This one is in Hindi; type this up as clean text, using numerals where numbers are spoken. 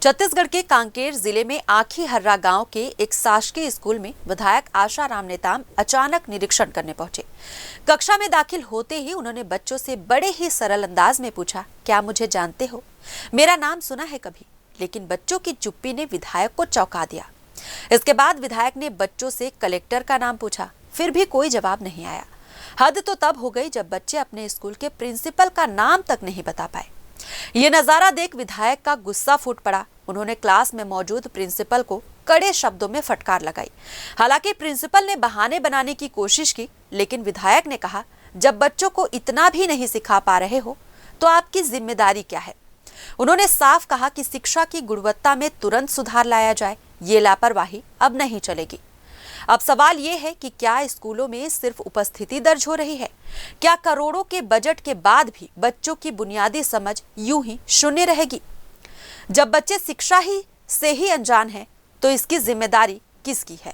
छत्तीसगढ़ के कांकेर जिले में आखी हर्रा गांव के एक शासकीय स्कूल में विधायक आशाराम नेताम अचानक निरीक्षण करने पहुंचे। कक्षा में दाखिल होते ही उन्होंने बच्चों से बड़े ही सरल अंदाज में पूछा, क्या मुझे जानते हो? मेरा नाम सुना है कभी? लेकिन बच्चों की चुप्पी ने विधायक को चौंका दिया। इसके बाद विधायक ने बच्चों से कलेक्टर का नाम पूछा, फिर भी कोई जवाब नहीं आया। हद तो तब हो गई जब बच्चे अपने स्कूल के प्रिंसिपल का नाम तक नहीं बता पाए। ये नजारा देख विधायक का गुस्सा फूट पड़ा। उन्होंने क्लास में मौजूद प्रिंसिपल को कड़े शब्दों में फटकार लगाई। हालांकि प्रिंसिपल ने बहाने बनाने की कोशिश की, लेकिन विधायक ने कहा, जब बच्चों को इतना भी नहीं सिखा पा रहे हो तो आपकी जिम्मेदारी क्या है? उन्होंने साफ कहा कि शिक्षा की गुणवत्ता में तुरंत सुधार लाया जाए। ये लापरवाही अब नहीं चलेगी। अब सवाल ये है कि क्या स्कूलों में सिर्फ उपस्थिति दर्ज हो रही है? क्या करोड़ों के बजट के बाद भी बच्चों की बुनियादी समझ यूं ही शून्य रहेगी? जब बच्चे शिक्षा ही से ही अनजान हैं, तो इसकी जिम्मेदारी किसकी है?